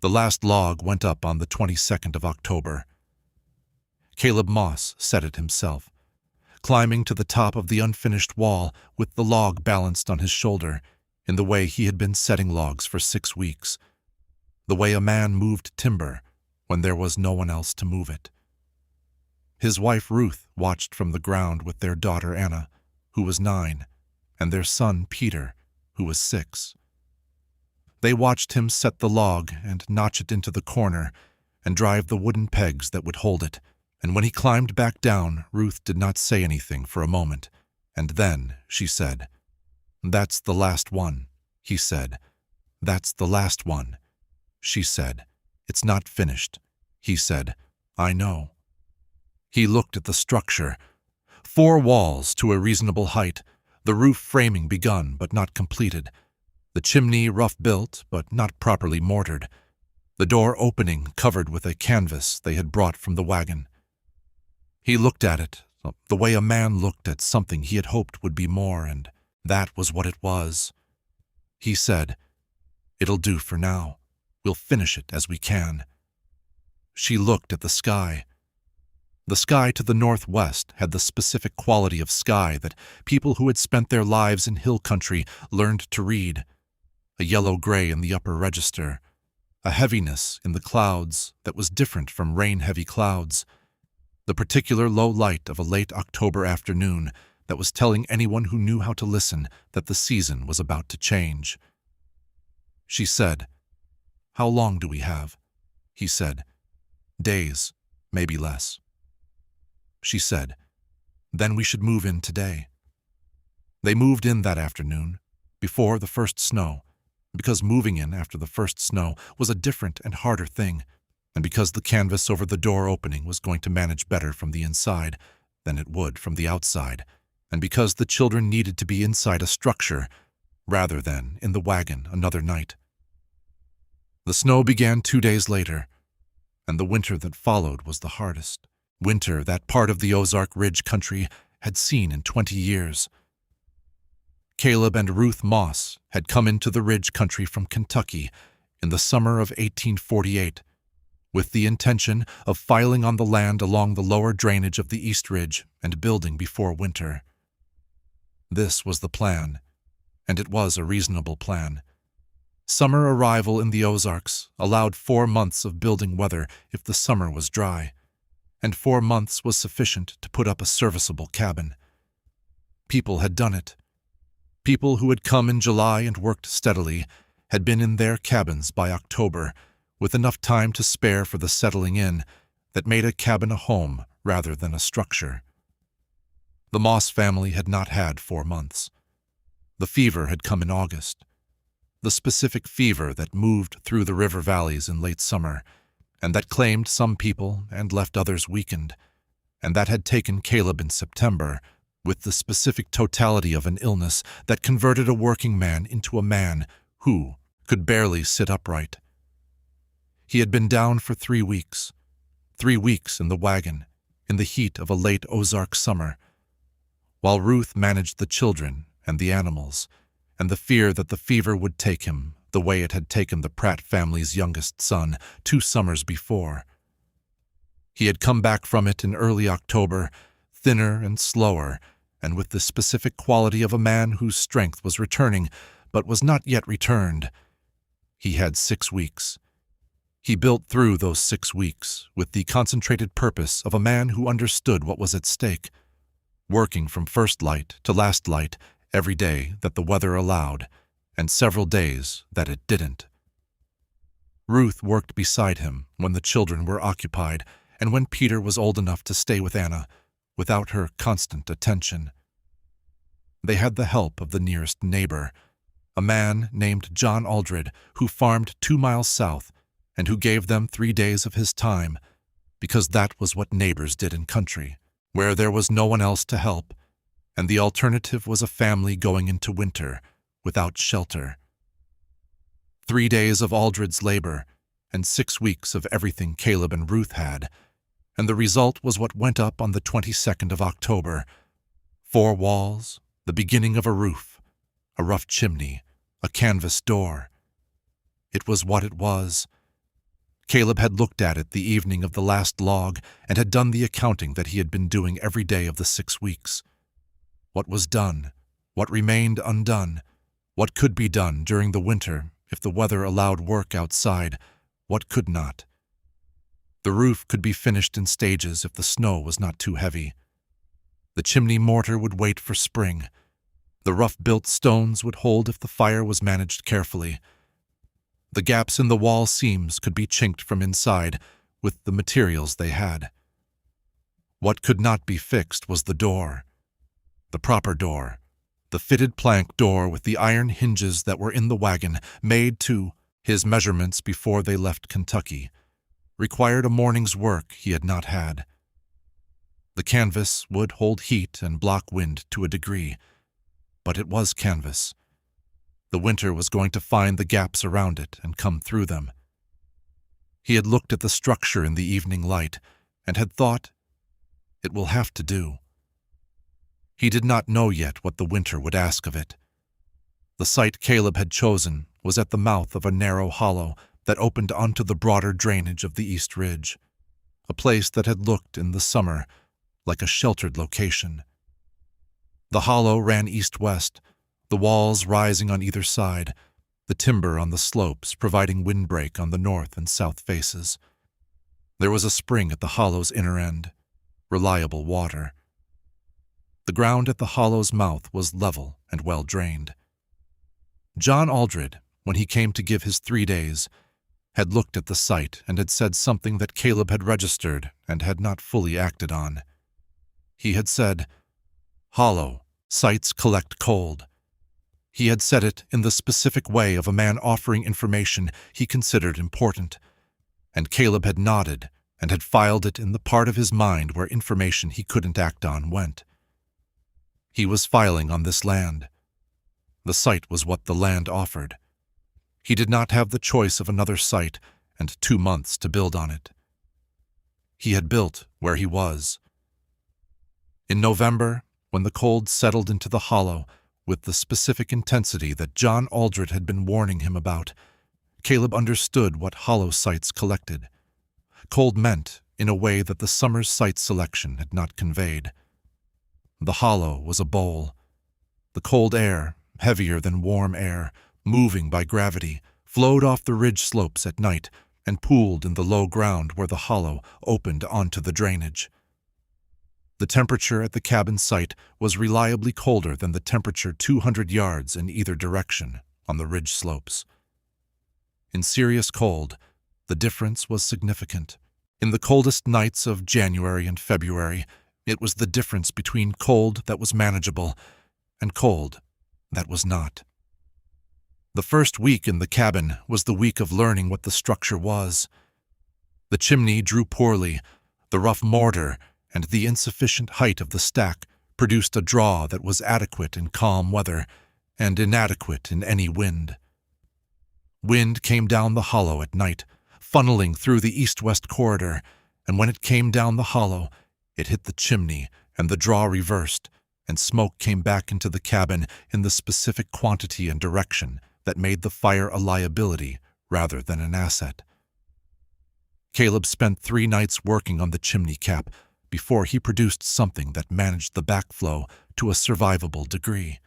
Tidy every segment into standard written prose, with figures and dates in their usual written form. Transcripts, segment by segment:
The last log went up on the 22nd of October. Caleb Moss set it himself, climbing to the top of the unfinished wall with the log balanced on his shoulder, in the way he had been setting logs for 6 weeks, the way a man moved timber when there was no one else to move it. His wife Ruth watched from the ground with their daughter Anna, who was 9, and their son Peter, who was 6. They watched him set the log and notch it into the corner and drive the wooden pegs that would hold it, and when he climbed back down, Ruth did not say anything for a moment, and then she said, "That's the last one," he said. "That's the last one," she said. "It's not finished," he said. "I know." He looked at the structure. 4 walls to a reasonable height, the roof framing begun but not completed, the chimney rough-built but not properly mortared, the door opening covered with a canvas they had brought from the wagon. He looked at it, the way a man looked at something he had hoped would be more, and that was what it was. He said, "It'll do for now. We'll finish it as we can." She looked at the sky. The sky to the northwest had the specific quality of sky that people who had spent their lives in hill country learned to read. A yellow-gray in the upper register, a heaviness in the clouds that was different from rain-heavy clouds, the particular low light of a late October afternoon that was telling anyone who knew how to listen that the season was about to change. She said, "How long do we have?" He said, "Days, maybe less." She said, "Then we should move in today." They moved in that afternoon, before the first snow, because moving in after the first snow was a different and harder thing, and because the canvas over the door opening was going to manage better from the inside than it would from the outside, and because the children needed to be inside a structure rather than in the wagon another night. The snow began 2 days later, and the winter that followed was the hardest winter that part of the Ozark Ridge country had seen in 20 years. Caleb and Ruth Moss had come into the Ridge country from Kentucky in the summer of 1848, with the intention of filing on the land along the lower drainage of the East Ridge and building before winter. This was the plan, and it was a reasonable plan. Summer arrival in the Ozarks allowed 4 months of building weather if the summer was dry, and 4 months was sufficient to put up a serviceable cabin. People had done it. People who had come in July and worked steadily had been in their cabins by October, with enough time to spare for the settling in that made a cabin a home rather than a structure. The Moss family had not had 4 months. The fever had come in August, the specific fever that moved through the river valleys in late summer, and that claimed some people and left others weakened, and that had taken Caleb in September, with the specific totality of an illness that converted a working man into a man who could barely sit upright. He had been down for 3 weeks, 3 weeks in the wagon, in the heat of a late Ozark summer, while Ruth managed the children and the animals, and the fear that the fever would take him the way it had taken the Pratt family's youngest son 2 summers before. He had come back from it in early October, thinner and slower, and with the specific quality of a man whose strength was returning, but was not yet returned. He had 6 weeks. He built through those 6 weeks with the concentrated purpose of a man who understood what was at stake, working from first light to last light every day that the weather allowed, and several days that it didn't. Ruth worked beside him when the children were occupied and when Peter was old enough to stay with Anna, without her constant attention. They had the help of the nearest neighbor, a man named John Aldred, who farmed 2 miles south and who gave them 3 days of his time, because that was what neighbors did in country, where there was no one else to help, and the alternative was a family going into winter without shelter. 3 days of Aldred's labor and 6 weeks of everything Caleb and Ruth had, and the result was what went up on the 22nd of October. 4 walls, the beginning of a roof, a rough chimney, a canvas door. It was what it was, Caleb had looked at it the evening of the last log and had done the accounting that he had been doing every day of the 6 weeks. What was done? What remained undone? What could be done during the winter if the weather allowed work outside? What could not? The roof could be finished in stages if the snow was not too heavy. The chimney mortar would wait for spring. The rough-built stones would hold if the fire was managed carefully. The gaps in the wall seams could be chinked from inside with the materials they had. What could not be fixed was the door. The proper door, the fitted plank door with the iron hinges that were in the wagon, made to his measurements before they left Kentucky, required a morning's work he had not had. The canvas would hold heat and block wind to a degree, but it was canvas. The winter was going to find the gaps around it and come through them. He had looked at the structure in the evening light and had thought, it will have to do. He did not know yet what the winter would ask of it. The site Caleb had chosen was at the mouth of a narrow hollow that opened onto the broader drainage of the East Ridge, a place that had looked in the summer like a sheltered location. The hollow ran east-west, the walls rising on either side, the timber on the slopes providing windbreak on the north and south faces. There was a spring at the hollow's inner end, reliable water. The ground at the hollow's mouth was level and well-drained. John Aldred, when he came to give his 3 days, had looked at the site and had said something that Caleb had registered and had not fully acted on. He had said, "Hollow, sites collect cold." He had said it in the specific way of a man offering information he considered important, and Caleb had nodded and had filed it in the part of his mind where information he couldn't act on went. He was filing on this land. The site was what the land offered. He did not have the choice of another site and 2 months to build on it. He had built where he was. In November, when the cold settled into the hollow with the specific intensity that John Aldred had been warning him about, Caleb understood what hollow sites collected. Cold meant in a way that the summer's site selection had not conveyed. The hollow was a bowl. The cold air, heavier than warm air, moving by gravity, flowed off the ridge slopes at night and pooled in the low ground where the hollow opened onto the drainage. The temperature at the cabin site was reliably colder than the temperature 200 yards in either direction on the ridge slopes. In serious cold, the difference was significant. In the coldest nights of January and February, it was the difference between cold that was manageable and cold that was not. The first week in the cabin was the week of learning what the structure was. The chimney drew poorly, the rough mortar and the insufficient height of the stack produced a draw that was adequate in calm weather and inadequate in any wind. Wind came down the hollow at night, funneling through the east-west corridor, and when it came down the hollow, it hit the chimney and the draw reversed, and smoke came back into the cabin in the specific quantity and direction that made the fire a liability rather than an asset. Caleb spent 3 nights working on the chimney cap before he produced something that managed the backflow to a survivable degree.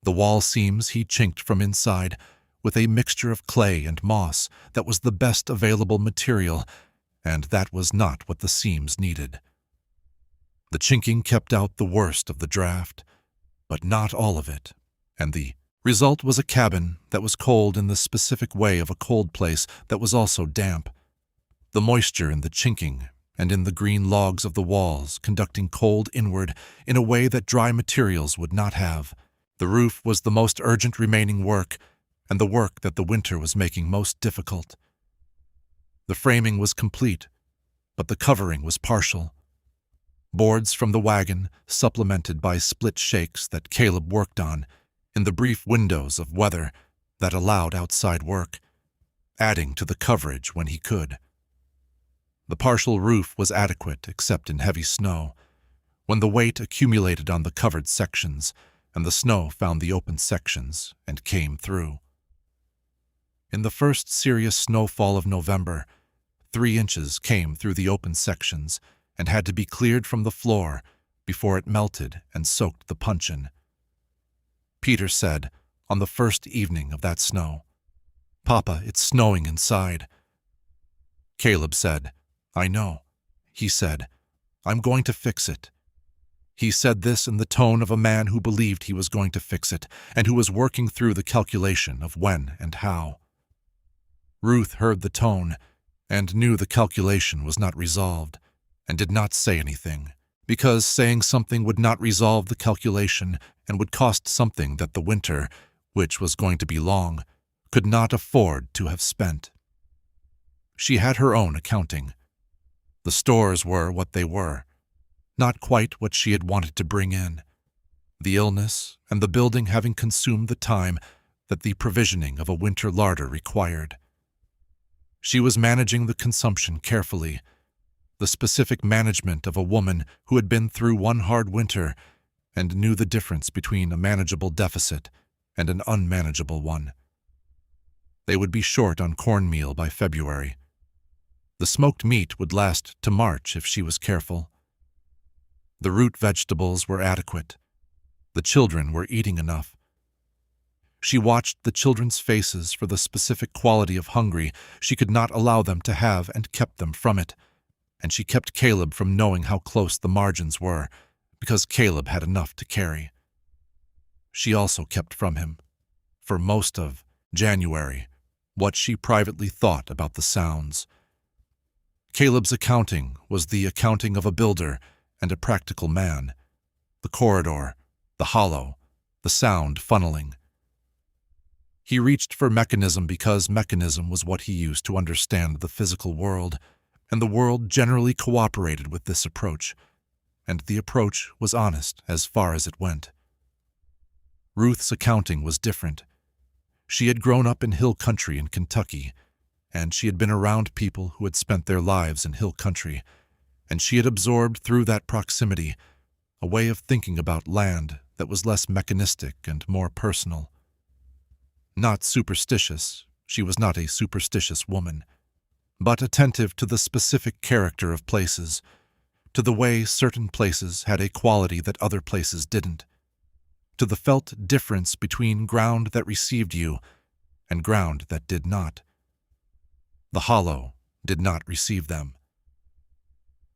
The wall seams he chinked from inside with a mixture of clay and moss that was the best available material, and that was not what the seams needed. The chinking kept out the worst of the draft, but not all of it, and the result was a cabin that was cold in the specific way of a cold place that was also damp. The moisture in the chinking and in the green logs of the walls conducting cold inward in a way that dry materials would not have. The roof was the most urgent remaining work, and the work that the winter was making most difficult. The framing was complete, but the covering was partial. Boards from the wagon, supplemented by split shakes that Caleb worked on, in the brief windows of weather that allowed outside work, adding to the coverage when he could. The partial roof was adequate except in heavy snow, when the weight accumulated on the covered sections and the snow found the open sections and came through. In the first serious snowfall of November, 3 inches came through the open sections and had to be cleared from the floor before it melted and soaked the puncheon. Peter said, on the first evening of that snow, "Papa, it's snowing inside." Caleb said, "I know." He said, "I'm going to fix it." He said this in the tone of a man who believed he was going to fix it and who was working through the calculation of when and how. Ruth heard the tone and knew the calculation was not resolved and did not say anything, because saying something would not resolve the calculation and would cost something that the winter, which was going to be long, could not afford to have spent. She had her own accounting. The stores were what they were, not quite what she had wanted to bring in, the illness and the building having consumed the time that the provisioning of a winter larder required. She was managing the consumption carefully, the specific management of a woman who had been through one hard winter and knew the difference between a manageable deficit and an unmanageable one. They would be short on cornmeal by February. The smoked meat would last to March if she was careful. The root vegetables were adequate. The children were eating enough. She watched the children's faces for the specific quality of hungry she could not allow them to have and kept them from it, and she kept Caleb from knowing how close the margins were, because Caleb had enough to carry. She also kept from him, for most of January, what she privately thought about the sounds. Caleb's accounting was the accounting of a builder and a practical man. The corridor, the hollow, the sound funneling. He reached for mechanism because mechanism was what he used to understand the physical world, and the world generally cooperated with this approach, and the approach was honest as far as it went. Ruth's accounting was different. She had grown up in hill country in Kentucky, and she had been around people who had spent their lives in hill country, and she had absorbed through that proximity a way of thinking about land that was less mechanistic and more personal. Not superstitious, she was not a superstitious woman, but attentive to the specific character of places, to the way certain places had a quality that other places didn't, to the felt difference between ground that received you and ground that did not. The hollow did not receive them.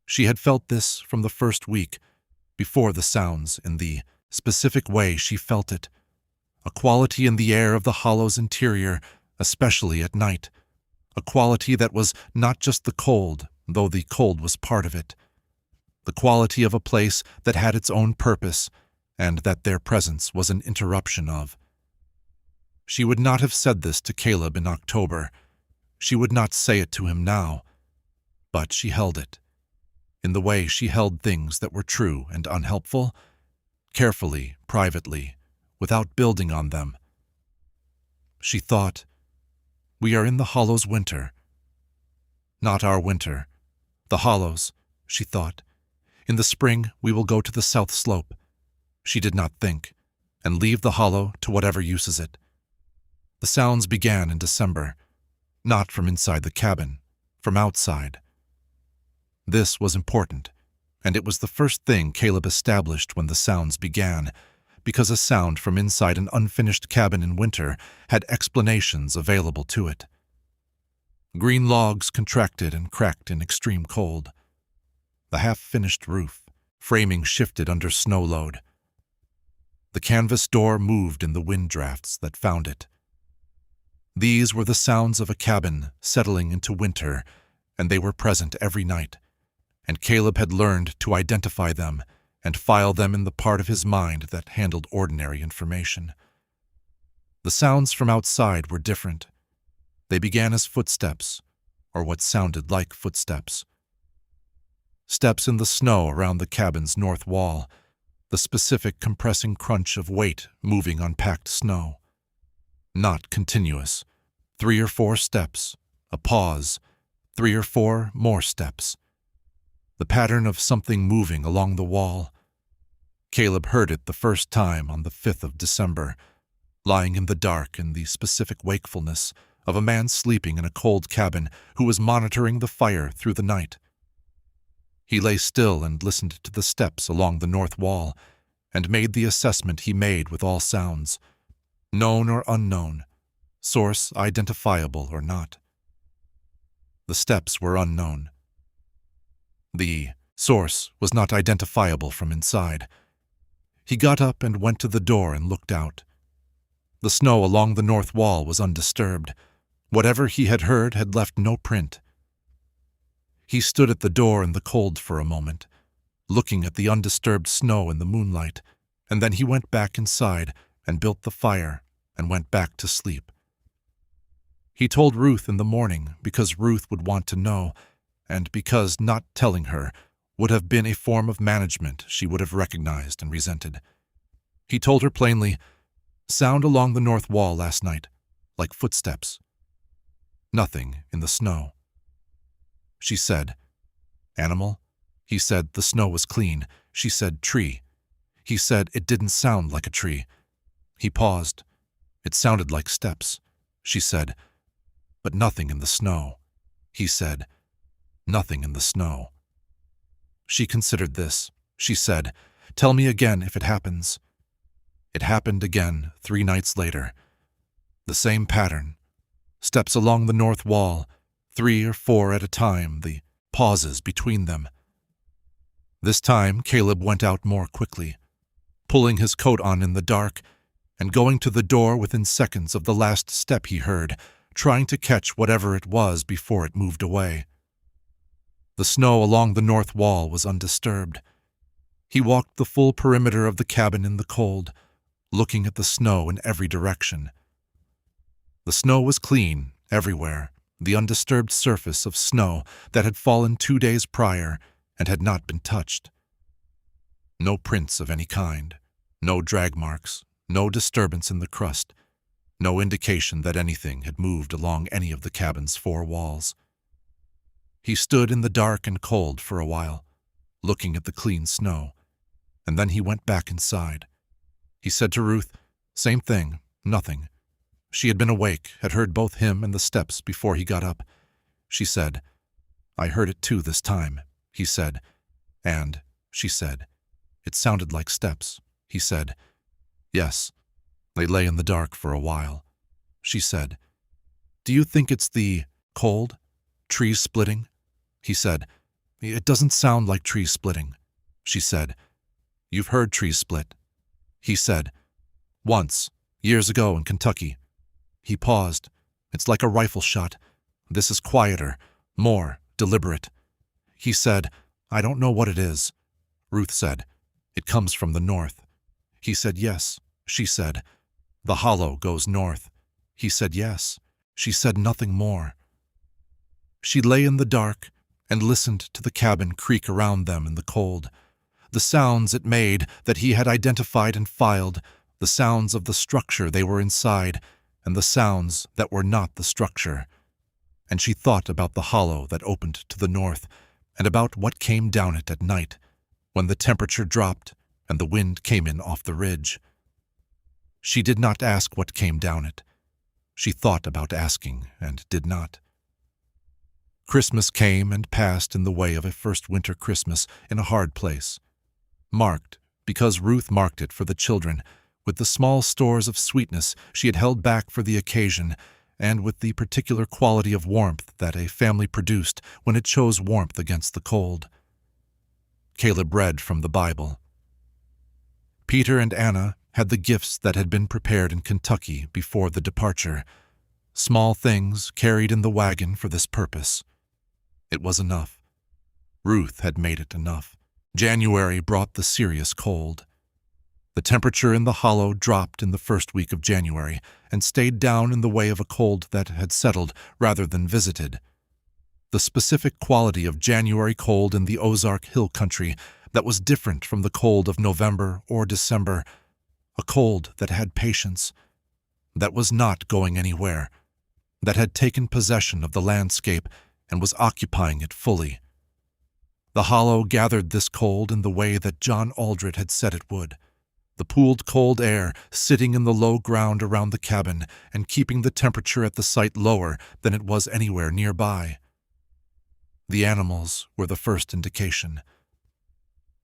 She had felt this from the first week, before the sounds, in the specific way she felt it, a quality in the air of the hollow's interior, especially at night, a quality that was not just the cold, though the cold was part of it, the quality of a place that had its own purpose, and that their presence was an interruption of. She would not have said this to Caleb in October. She would not say it to him now, but she held it, in the way she held things that were true and unhelpful, carefully, privately, without building on them. She thought, "We are in the hollow's winter." Not our winter. The hollow's, she thought. In the spring we will go to the south slope. She did not think, and leave the hollow to whatever uses it. The sounds began in December, not from inside the cabin, from outside. This was important, and it was the first thing Caleb established when the sounds began, because a sound from inside an unfinished cabin in winter had explanations available to it. Green logs contracted and cracked in extreme cold. The half-finished roof, framing shifted under snow load. The canvas door moved in the wind drafts that found it. These were the sounds of a cabin settling into winter, and they were present every night, and Caleb had learned to identify them and file them in the part of his mind that handled ordinary information. The sounds from outside were different. They began as footsteps, or what sounded like footsteps. Steps in the snow around the cabin's north wall, the specific compressing crunch of weight moving on packed snow. Not continuous. 3 or 4 steps, a pause, 3 or 4 more steps. The pattern of something moving along the wall. Caleb heard it the first time on the 5th of December, lying in the dark in the specific wakefulness of a man sleeping in a cold cabin who was monitoring the fire through the night. He lay still and listened to the steps along the north wall, and made the assessment he made with all sounds, known or unknown, source identifiable or not. The steps were unknown. The source was not identifiable from inside. He got up and went to the door and looked out. The snow along the north wall was undisturbed. Whatever he had heard had left no print. He stood at the door in the cold for a moment, looking at the undisturbed snow in the moonlight, and then he went back inside and built the fire and went back to sleep. He told Ruth in the morning because Ruth would want to know, and because not telling her would have been a form of management she would have recognized and resented. He told her plainly, "Sound along the north wall last night, like footsteps. Nothing in the snow." She said, "Animal?" He said the snow was clean. She said, "Tree." He said it didn't sound like a tree. He paused. It sounded like steps. She said, "But nothing in the snow." He said, "Nothing in the snow." She considered this. She said, "Tell me again if it happens." It happened again 3 nights later. The same pattern. Steps along the north wall, 3 or 4 at a time, the pauses between them. This time Caleb went out more quickly, pulling his coat on in the dark and going to the door within seconds of the last step he heard, trying to catch whatever it was before it moved away. The snow along the north wall was undisturbed. He walked the full perimeter of the cabin in the cold, looking at the snow in every direction. The snow was clean everywhere, the undisturbed surface of snow that had fallen 2 days prior and had not been touched. No prints of any kind, no drag marks, no disturbance in the crust, no indication that anything had moved along any of the cabin's 4 walls. He stood in the dark and cold for a while, looking at the clean snow, and then he went back inside. He said to Ruth, "Same thing, nothing." She had been awake, had heard both him and the steps before he got up. She said, "I heard it too this time," he said, and, she said, "It sounded like steps." He said, "Yes." They lay in the dark for a while. She said, "Do you think it's the cold? Trees splitting?" He said, "It doesn't sound like trees splitting." She said, "You've heard trees split." He said, "Once, years ago in Kentucky." He paused. "It's like a rifle shot. This is quieter, more deliberate." He said, "I don't know what it is." Ruth said, "It comes from the north." He said, "Yes." She said, "The hollow goes north." He said, "Yes." She said nothing more. She lay in the dark and listened to the cabin creak around them in the cold. The sounds it made that he had identified and filed, the sounds of the structure they were inside, and the sounds that were not the structure. And she thought about the hollow that opened to the north, and about what came down it at night, when the temperature dropped and the wind came in off the ridge. She did not ask what came down it. She thought about asking and did not. Christmas came and passed in the way of a first winter Christmas in a hard place, marked, because Ruth marked it for the children, with the small stores of sweetness she had held back for the occasion, and with the particular quality of warmth that a family produced when it chose warmth against the cold. Caleb read from the Bible. Peter and Anna had the gifts that had been prepared in Kentucky before the departure, small things carried in the wagon for this purpose. It was enough. Ruth had made it enough. January brought the serious cold. The temperature in the hollow dropped in the first week of January and stayed down in the way of a cold that had settled rather than visited. The specific quality of January cold in the Ozark hill country that was different from the cold of November or December, a cold that had patience, that was not going anywhere, that had taken possession of the landscape and was occupying it fully. The hollow gathered this cold in the way that John Aldred had said it would. the pooled cold air sitting in the low ground around the cabin and keeping the temperature at the site lower than it was anywhere nearby. The animals were the first indication.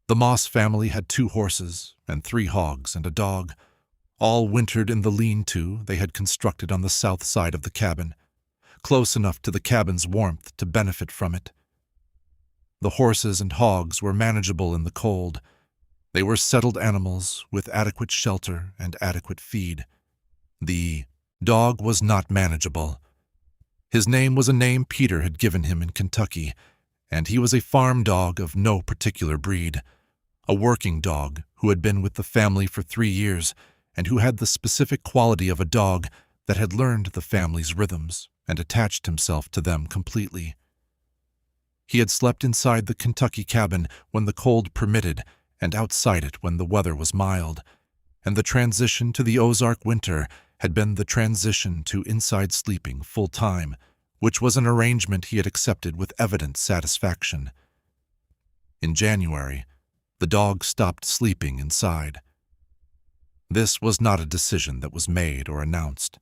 The Moss family had 2 horses and 3 hogs and a dog, all wintered in the lean-to they had constructed on the south side of the cabin, close enough to the cabin's warmth to benefit from it. The horses and hogs were manageable in the cold. They were settled animals with adequate shelter and adequate feed. The dog was not manageable. His name was a name Peter had given him in Kentucky, and he was a farm dog of no particular breed, a working dog who had been with the family for 3 years and who had the specific quality of a dog that had learned the family's rhythms and attached himself to them completely. He had slept inside the Kentucky cabin when the cold permitted and outside it when the weather was mild, and the transition to the Ozark winter had been the transition to inside sleeping full-time, which was an arrangement he had accepted with evident satisfaction. In January, the dog stopped sleeping inside. This was not a decision that was made or announced.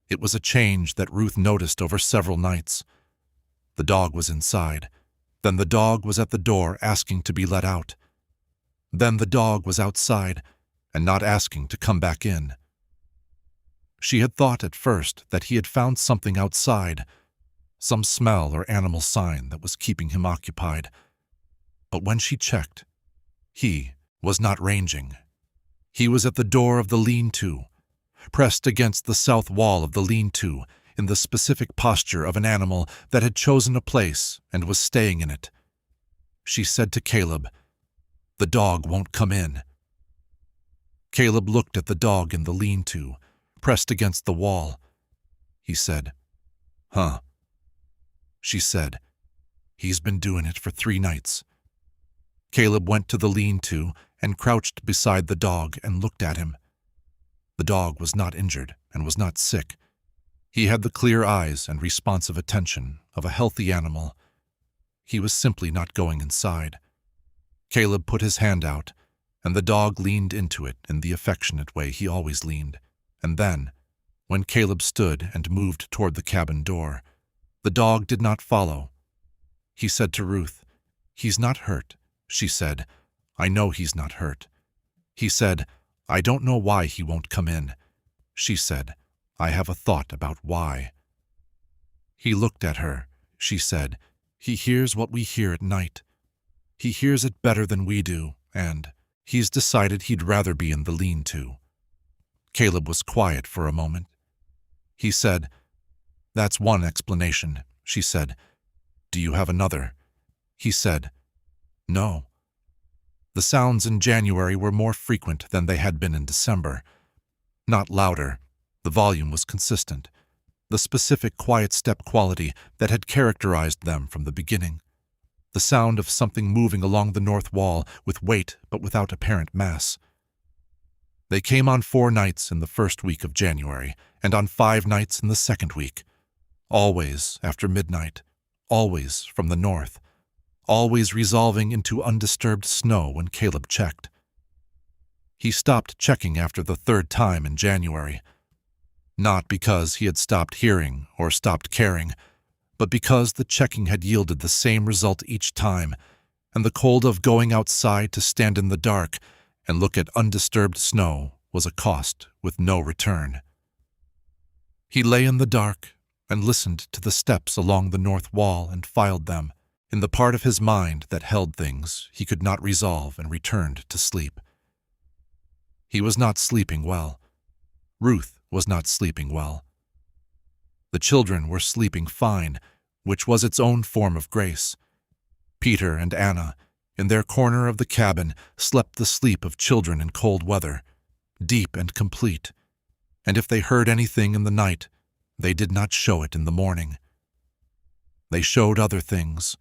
It was a change that Ruth noticed over several nights. The dog was inside. Then the dog was at the door asking to be let out. Then the dog was outside and not asking to come back in. She had thought at first that he had found something outside, some smell or animal sign that was keeping him occupied. But when she checked, he was not ranging. He was at the door of the lean-to, pressed against the south wall of the lean-to in the specific posture of an animal that had chosen a place and was staying in it. She said to Caleb, "The dog won't come in." Caleb looked at the dog in the lean-to, pressed against the wall. He said, "Huh." She said, "He's been doing it for 3 nights." Caleb went to the lean-to and crouched beside the dog and looked at him. The dog was not injured and was not sick. He had the clear eyes and responsive attention of a healthy animal. He was simply not going inside. Caleb put his hand out, and the dog leaned into it in the affectionate way he always leaned. And then, when Caleb stood and moved toward the cabin door, the dog did not follow. He said to Ruth, "He's not hurt," she said. "I know he's not hurt." He said, "I don't know why he won't come in." She said, "I have a thought about why." He looked at her. She said, "He hears what we hear at night. He hears it better than we do, and he's decided he'd rather be in the lean-to." Caleb was quiet for a moment. He said, "That's one explanation," she said. "Do you have another?" He said, "No." The sounds in January were more frequent than they had been in December. Not louder. The volume was consistent. The specific quiet step quality that had characterized them from the beginning. The sound of something moving along the north wall with weight but without apparent mass. They came on 4 nights in the first week of January and on 5 nights in the second week. Always after midnight. Always from the north. Always resolving into undisturbed snow when Caleb checked. He stopped checking after the 3rd time in January. Not because he had stopped hearing or stopped caring, but because the checking had yielded the same result each time, and the cold of going outside to stand in the dark and look at undisturbed snow was a cost with no return. He lay in the dark and listened to the steps along the north wall and filed them, in the part of his mind that held things he could not resolve, and returned to sleep. He was not sleeping well. Ruth was not sleeping well. The children were sleeping fine, which was its own form of grace. Peter and Anna, in their corner of the cabin, slept the sleep of children in cold weather, deep and complete, and if they heard anything in the night, they did not show it in the morning. They showed other things.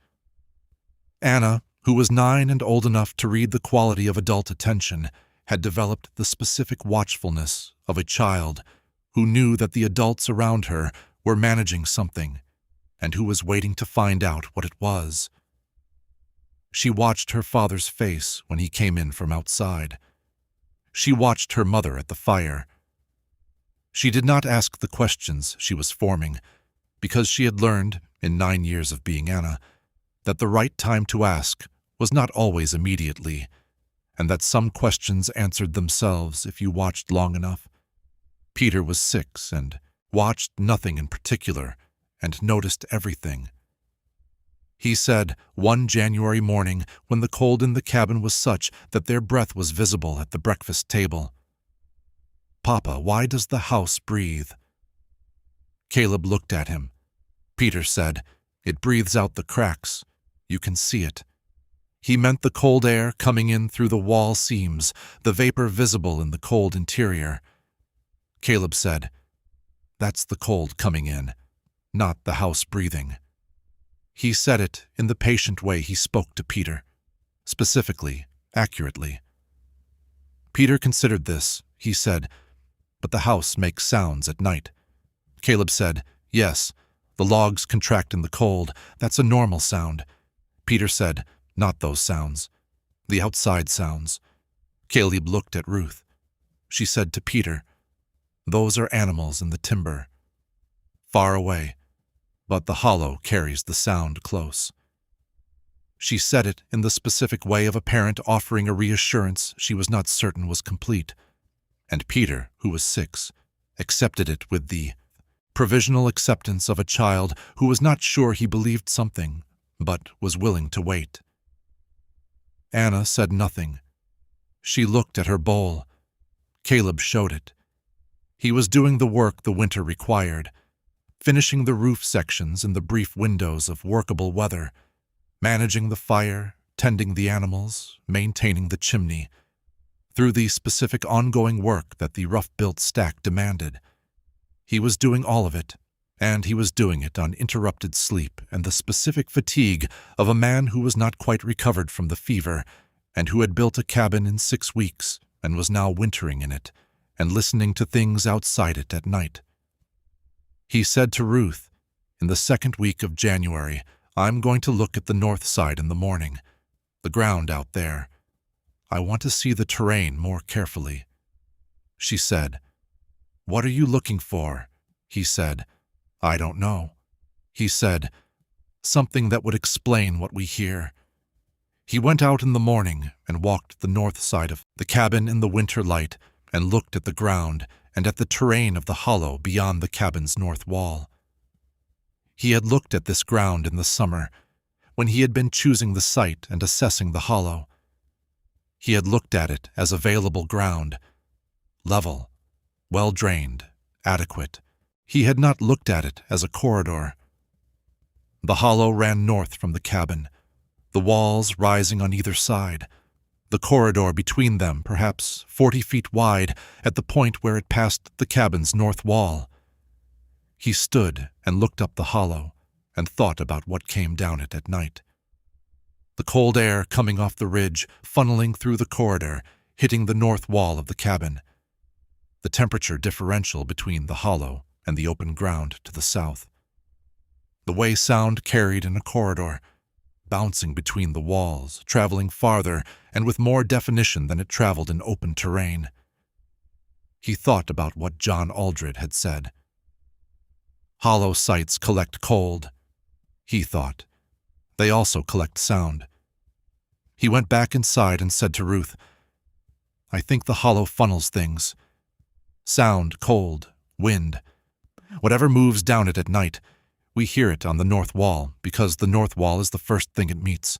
Anna, who was 9 and old enough to read the quality of adult attention, had developed the specific watchfulness of a child who knew that the adults around her were managing something and who was waiting to find out what it was. She watched her father's face when he came in from outside. She watched her mother at the fire. She did not ask the questions she was forming, because she had learned, in 9 years of being Anna, that the right time to ask was not always immediately, and that some questions answered themselves if you watched long enough. Peter was 6 and watched nothing in particular and noticed everything. He said one January morning, when the cold in the cabin was such that their breath was visible at the breakfast table, "Papa, why does the house breathe?" Caleb looked at him. Peter said, "It breathes out the cracks. You can see it." He meant the cold air coming in through the wall seams, the vapor visible in the cold interior. Caleb said, "That's the cold coming in, not the house breathing." He said it in the patient way he spoke to Peter, specifically, accurately. Peter considered this. He said, "But the house makes sounds at night." Caleb said, "Yes, the logs contract in the cold. That's a normal sound." Peter said, "Not those sounds. The outside sounds." Caleb looked at Ruth. She said to Peter, "Those are animals in the timber. Far away, but the hollow carries the sound close." She said it in the specific way of a parent offering a reassurance she was not certain was complete, and Peter, who was 6, accepted it with the provisional acceptance of a child who was not sure he believed something, but was willing to wait. Anna said nothing. She looked at her bowl. Caleb showed it. He was doing the work the winter required, finishing the roof sections in the brief windows of workable weather, managing the fire, tending the animals, maintaining the chimney, through the specific ongoing work that the rough-built stack demanded. He was doing all of it, and he was doing it on interrupted sleep and the specific fatigue of a man who was not quite recovered from the fever and who had built a cabin in 6 weeks and was now wintering in it and listening to things outside it at night. He said to Ruth, "In the 2nd week of January, I'm going to look at the north side in the morning, the ground out there. I want to see the terrain more carefully." She said, "What are you looking for?" He said, "I don't know." He said, "Something that would explain what we hear." He went out in the morning and walked the north side of the cabin in the winter light and looked at the ground and at the terrain of the hollow beyond the cabin's north wall. He had looked at this ground in the summer, when he had been choosing the site and assessing the hollow. He had looked at it as available ground, level, well-drained, adequate. He had not looked at it as a corridor. The hollow ran north from the cabin, the walls rising on either side, the corridor between them perhaps 40 feet wide at the point where it passed the cabin's north wall. He stood and looked up the hollow and thought about what came down it at night. The cold air coming off the ridge, funneling through the corridor, hitting the north wall of the cabin. The temperature differential between the hollow and the open ground to the south. The way sound carried in a corridor, bouncing between the walls, traveling farther and with more definition than it traveled in open terrain. He thought about what John Aldred had said. Hollow sites collect cold, he thought. They also collect sound. He went back inside and said to Ruth, "I think the hollow funnels things. Sound, cold, wind. Whatever moves down it at night, we hear it on the north wall because the north wall is the first thing it meets."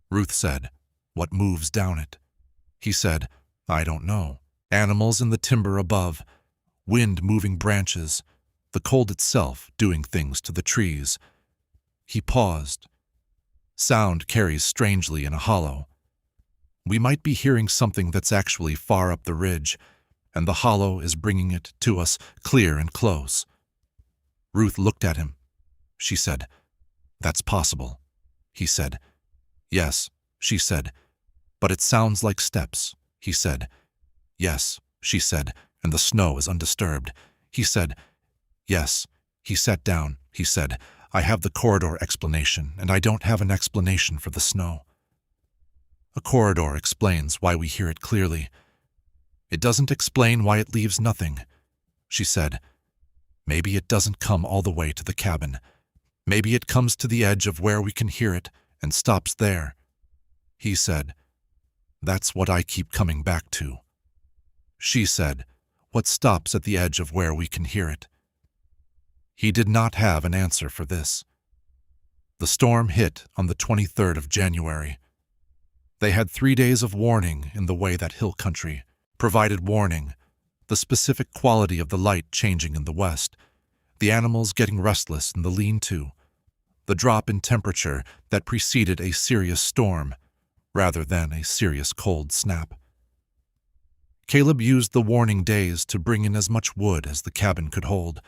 Ruth said, "What moves down it?" He said, "I don't know. Animals in the timber above, wind moving branches, the cold itself doing things to the trees." He paused. Sound carries strangely in a hollow. We might be hearing something that's actually far up the ridge, and the hollow is bringing it to us clear and close. Ruth looked at him. She said, "That's possible." He said, "Yes," she said, "but it sounds like steps." He said, "Yes," she said, "and the snow is undisturbed." He said, "Yes." He sat down. He said, "I have the corridor explanation, and I don't have an explanation for the snow." A corridor explains why we hear it clearly. It doesn't explain why it leaves nothing, she said. Maybe it doesn't come all the way to the cabin. Maybe it comes to the edge of where we can hear it and stops there. He said, That's what I keep coming back to. She said, What stops at the edge of where we can hear it? He did not have an answer for this. The storm hit on the 23rd of January. They had 3 days of warning in the way that hill country provided warning, the specific quality of the light changing in the west, the animals getting restless in the lean-to, the drop in temperature that preceded a serious storm rather than a serious cold snap. Caleb used the warning days to bring in as much wood as the cabin could hold,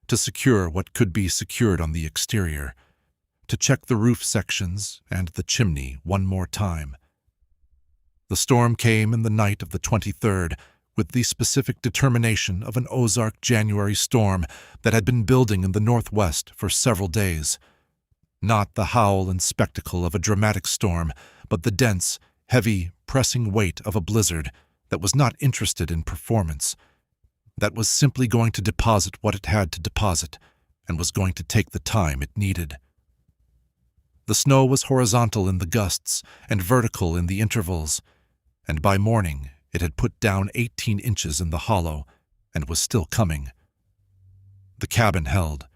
to secure what could be secured on the exterior, to check the roof sections and the chimney one more time. The storm came in the night of the 23rd with the specific determination of an Ozark January storm that had been building in the northwest for several days. Not the howl and spectacle of a dramatic storm, but the dense, heavy, pressing weight of a blizzard that was not interested in performance, that was simply going to deposit what it had to deposit and was going to take the time it needed. The snow was horizontal in the gusts and vertical in the intervals, and by morning it had put down 18 inches in the hollow and was still coming. The cabin held.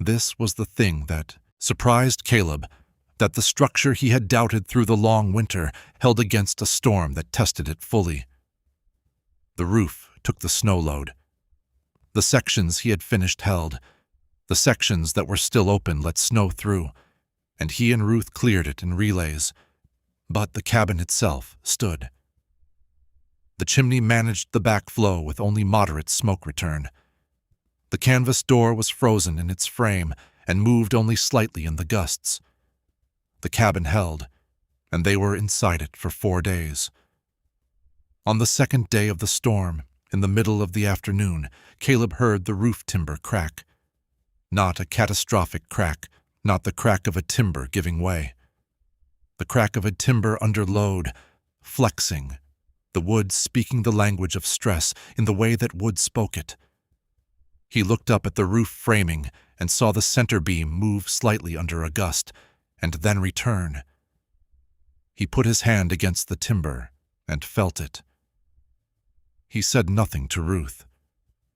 This was the thing that surprised Caleb, that the structure he had doubted through the long winter held against a storm that tested it fully. The roof took the snow load. The sections he had finished held. The sections that were still open let snow through, and he and Ruth cleared it in relays. But the cabin itself stood. The chimney managed the backflow with only moderate smoke return. The canvas door was frozen in its frame and moved only slightly in the gusts. The cabin held, and they were inside it for 4 days. On the second day of the storm, in the middle of the afternoon, Caleb heard the roof timber crack. Not a catastrophic crack, not the crack of a timber giving way. The crack of a timber under load, flexing, the wood speaking the language of stress in the way that wood spoke it. He looked up at the roof framing and saw the center beam move slightly under a gust, and then return. He put his hand against the timber and felt it. He said nothing to Ruth.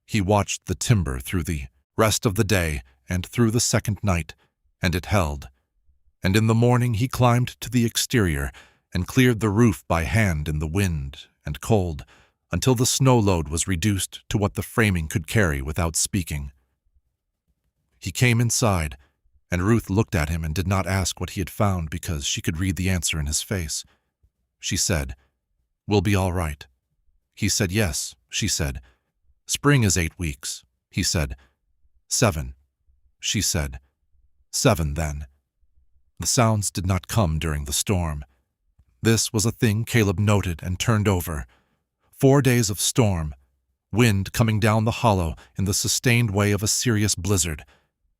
He watched the timber through the rest of the day and through the second night, and it held. And in the morning he climbed to the exterior and cleared the roof by hand in the wind and cold until the snow load was reduced to what the framing could carry without speaking. He came inside, and Ruth looked at him and did not ask what he had found because she could read the answer in his face. She said, "We'll be all right." He said, "Yes," she said. "Spring is 8 weeks," he said. 7, she said. 7 then. The sounds did not come during the storm. This was a thing Caleb noted and turned over. 4 days of storm, wind coming down the hollow in the sustained way of a serious blizzard,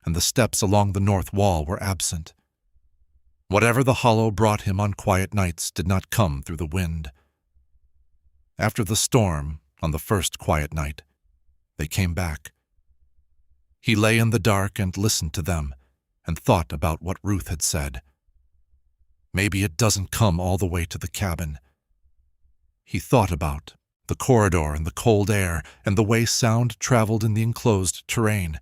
and the steps along the north wall were absent. Whatever the hollow brought him on quiet nights did not come through the wind. After the storm, on the first quiet night, they came back. He lay in the dark and listened to them, and thought about what Ruth had said. Maybe it doesn't come all the way to the cabin. He thought about the corridor and the cold air and the way sound traveled in the enclosed terrain.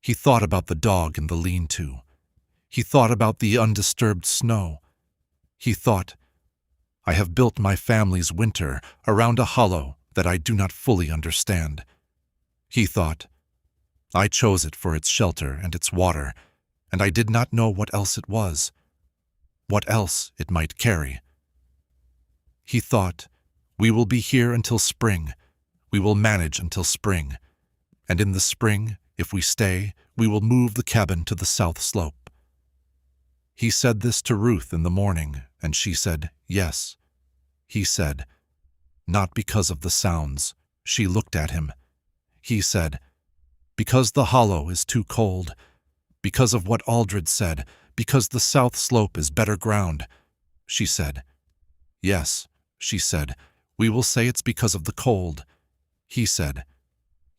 He thought about the dog in the lean-to. He thought about the undisturbed snow. He thought, I have built my family's winter around a hollow that I do not fully understand. He thought, I chose it for its shelter and its water, and I did not know what else it was, what else it might carry. He thought, we will be here until spring, we will manage until spring, and in the spring, if we stay, we will move the cabin to the south slope. He said this to Ruth in the morning, and she said, yes. He said, not because of the sounds. She looked at him. He said, because the hollow is too cold, because of what Aldred said, because the south slope is better ground. She said, yes, she said, We will say it's because of the cold, he said.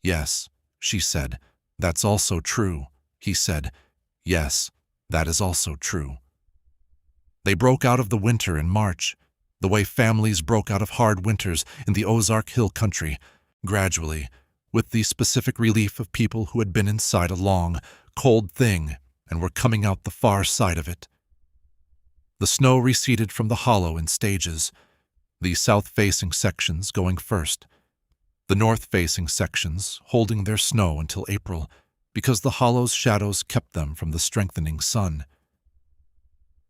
Yes, she said. That's also true, he said. Yes, that is also true. They broke out of the winter in March, the way families broke out of hard winters in the Ozark Hill Country, gradually, with the specific relief of people who had been inside a long, cold thing and were coming out the far side of it. The snow receded from the hollow in stages, the south-facing sections going first, the north-facing sections holding their snow until April, because the hollow's shadows kept them from the strengthening sun.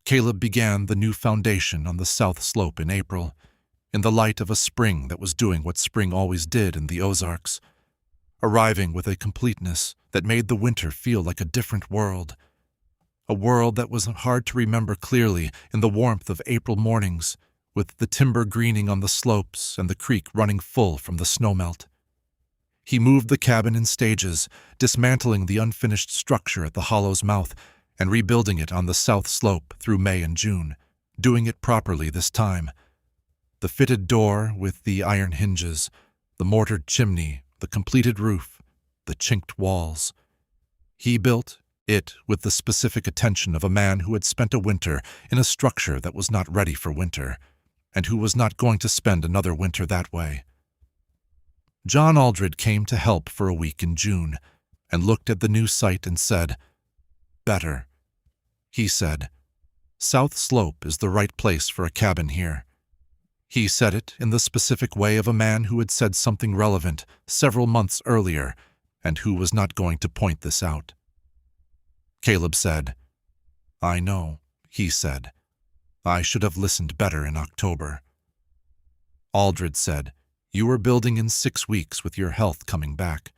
Caleb began the new foundation on the south slope in April, in the light of a spring that was doing what spring always did in the Ozarks, arriving with a completeness that made the winter feel like a different world, a world that was hard to remember clearly in the warmth of April mornings, with the timber greening on the slopes and the creek running full from the snowmelt. He moved the cabin in stages, dismantling the unfinished structure at the hollow's mouth and rebuilding it on the south slope through May and June, doing it properly this time. The fitted door with the iron hinges, the mortared chimney, the completed roof, the chinked walls. He built it with the specific attention of a man who had spent a winter in a structure that was not ready for winter, and who was not going to spend another winter that way. John Aldred came to help for a week in June, and looked at the new site and said, "Better," he said. "South Slope is the right place for a cabin here." He said it in the specific way of a man who had said something relevant several months earlier, and who was not going to point this out. Caleb said, "I know," he said. "I should have listened better in October." Aldred said, "You were building in 6 weeks with your health coming back.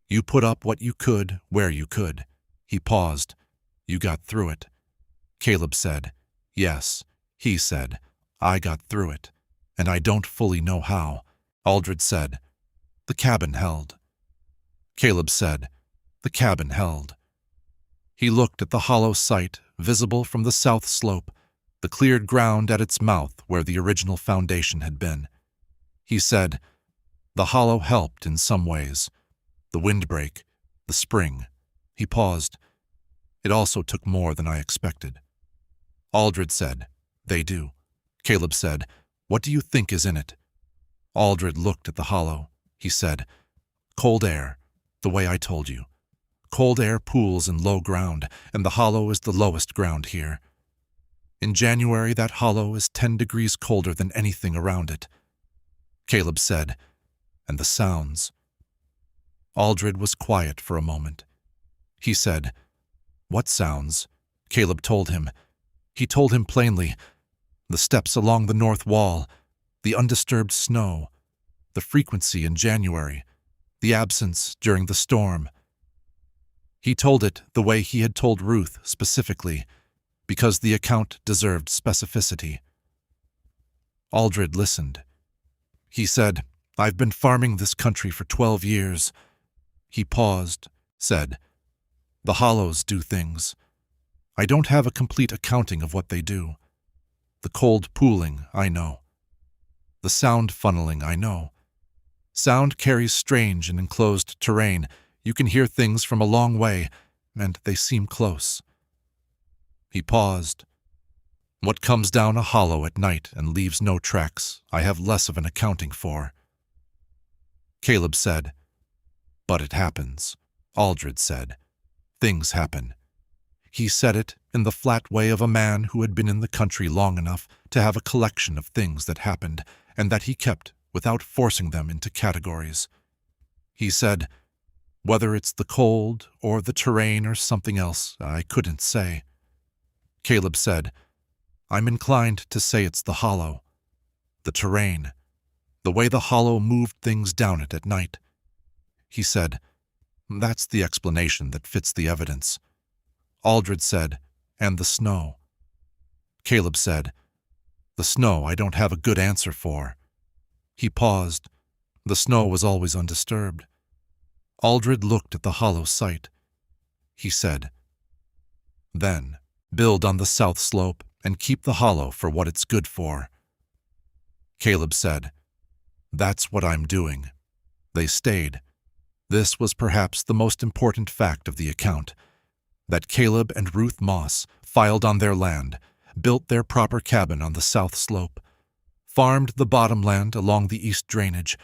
You put up what you could where you could." He paused. "You got through it." Caleb said, "Yes," he said. "I got through it, and I don't fully know how." Aldred said, "The cabin held." Caleb said, "The cabin held." He looked at the hollow site, visible from the south slope, the cleared ground at its mouth where the original foundation had been. He said, "The hollow helped in some ways. The windbreak, the spring." He paused. "It also took more than I expected." Aldred said, "They do." Caleb said, "What do you think is in it?" Aldred looked at the hollow. He said, "Cold air, the way I told you. Cold air pools in low ground, and the hollow is the lowest ground here. In January, that hollow is 10 degrees colder than anything around it." Caleb said, "And the sounds." Aldred was quiet for a moment. He said, "What sounds?" Caleb told him. He told him plainly, the steps along the north wall, the undisturbed snow, the frequency in January, the absence during the storm. He told it the way he had told Ruth specifically, because the account deserved specificity. Aldred listened. He said, "I've been farming this country for 12 years. He paused, said, "The hollows do things. I don't have a complete accounting of what they do. The cold pooling, I know. The sound funneling, I know. Sound carries strange and enclosed terrain. You can hear things from a long way, and they seem close." He paused. "What comes down a hollow at night and leaves no tracks, I have less of an accounting for." Caleb said, "But it happens." Aldred said, "Things happen." He said it in the flat way of a man who had been in the country long enough to have a collection of things that happened and that he kept without forcing them into categories. He said, "Whether it's the cold or the terrain or something else, I couldn't say." Caleb said, "I'm inclined to say it's the hollow, the terrain, the way the hollow moved things down it at night." He said, "That's the explanation that fits the evidence." Aldred said, "And the snow." Caleb said, "The snow I don't have a good answer for." He paused. The snow was always undisturbed. Aldred looked at the hollow site. He said, "Then, build on the south slope and keep the hollow for what it's good for." Caleb said, That's what I'm doing. They stayed. This was perhaps the most important fact of the account, that Caleb and Ruth Moss filed on their land, built their proper cabin on the south slope, farmed the bottomland along the east drainage,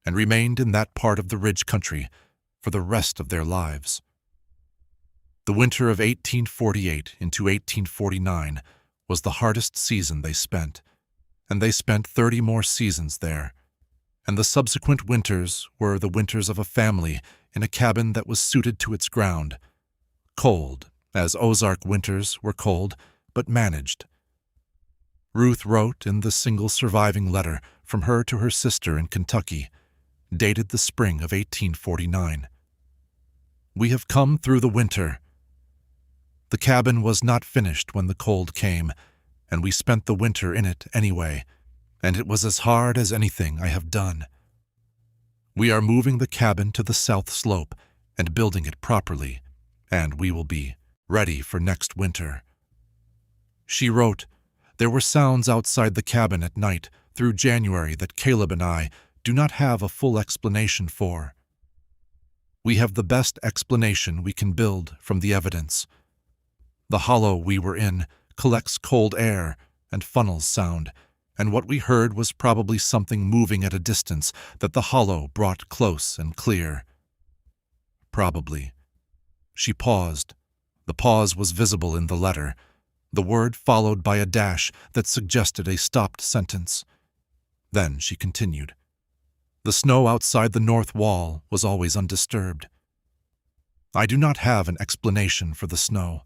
and remained in that part of the ridge country for the rest of their lives. The winter of 1848 into 1849 was the hardest season they spent, and they spent 30 more seasons there, and the subsequent winters were the winters of a family in a cabin that was suited to its ground, cold, as Ozark winters were cold, but managed. Ruth wrote in the single surviving letter from her to her sister in Kentucky, dated the spring of 1849. "We have come through the winter. The cabin was not finished when the cold came, and we spent the winter in it anyway, and it was as hard as anything I have done. We are moving the cabin to the south slope and building it properly, and we will be ready for next winter." She wrote, "There were sounds outside the cabin at night through January that Caleb and I do not have a full explanation for. We have the best explanation we can build from the evidence. The hollow we were in collects cold air and funnels sound, and what we heard was probably something moving at a distance that the hollow brought close and clear. Probably." She paused. The pause was visible in the letter, the word followed by a dash that suggested a stopped sentence. Then she continued. "The snow outside the north wall was always undisturbed. I do not have an explanation for the snow."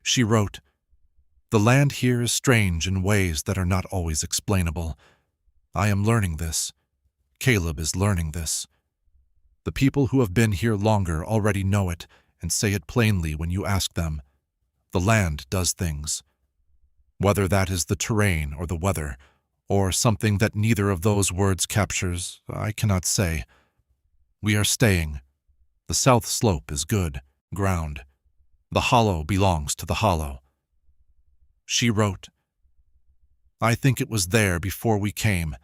She wrote, "The land here is strange in ways that are not always explainable. I am learning this. Caleb is learning this. The people who have been here longer already know it and say it plainly when you ask them. The land does things. Whether that is the terrain or the weather, or something that neither of those words captures, I cannot say. We are staying. The south slope is good ground. The hollow belongs to the hollow." She wrote, "I think it was there before we came,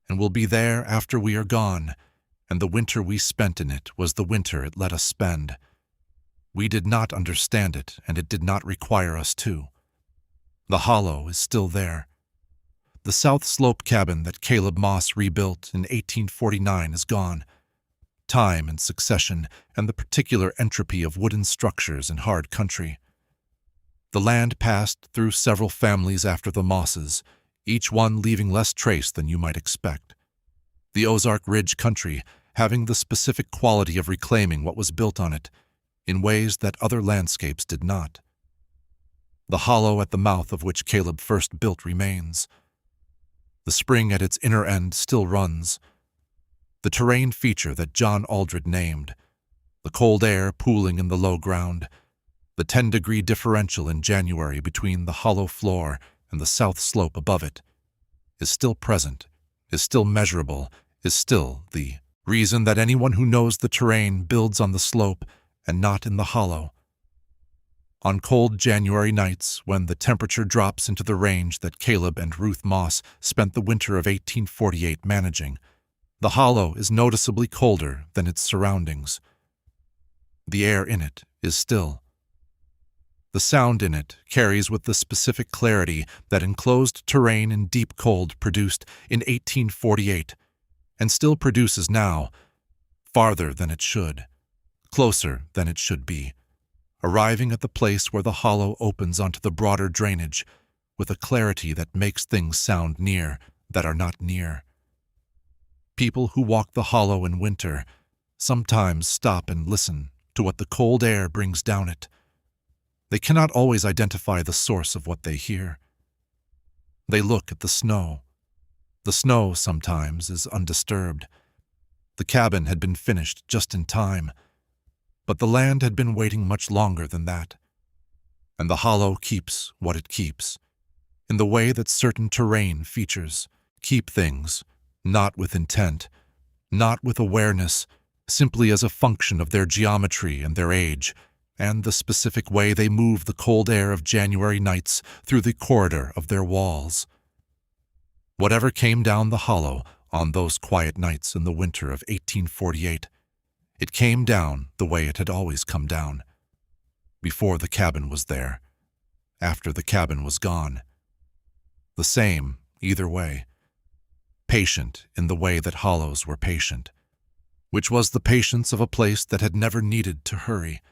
and will be there after we are gone, and the winter we spent in it was the winter it let us spend. We did not understand it, and it did not require us to. The hollow is still there. The south slope cabin that Caleb Moss rebuilt in 1849 is gone. Time and succession and the particular entropy of wooden structures in hard country. The land passed through several families after the Mosses, each one leaving less trace than you might expect. The Ozark Ridge country having the specific quality of reclaiming what was built on it, in ways that other landscapes did not. The hollow at the mouth of which Caleb first built remains. The spring at its inner end still runs. The terrain feature that John Aldred named, the cold air pooling in the low ground, the 10-degree differential in January between the hollow floor and the south slope above it, is still present, is still measurable, is still the reason that anyone who knows the terrain builds on the slope and not in the hollow. On cold January nights, when the temperature drops into the range that Caleb and Ruth Moss spent the winter of 1848 managing, the hollow is noticeably colder than its surroundings. The air in it is still. The sound in it carries with the specific clarity that enclosed terrain in deep cold produced in 1848, and still produces now, farther than it should, closer than it should be, arriving at the place where the hollow opens onto the broader drainage with a clarity that makes things sound near that are not near. People who walk the hollow in winter sometimes stop and listen to what the cold air brings down it. They cannot always identify the source of what they hear. They look at the snow. The snow sometimes is undisturbed. The cabin had been finished just in time, but the land had been waiting much longer than that. And the hollow keeps what it keeps, in the way that certain terrain features keep things, not with intent, not with awareness, simply as a function of their geometry and their age, and the specific way they move the cold air of January nights through the corridor of their walls. Whatever came down the hollow On those quiet nights in the winter of 1848, it came down the way it had always come down. Before the cabin was there, after the cabin was gone. The same, either way. Patient in the way that hollows were patient, which was the patience of a place that had never needed to hurry,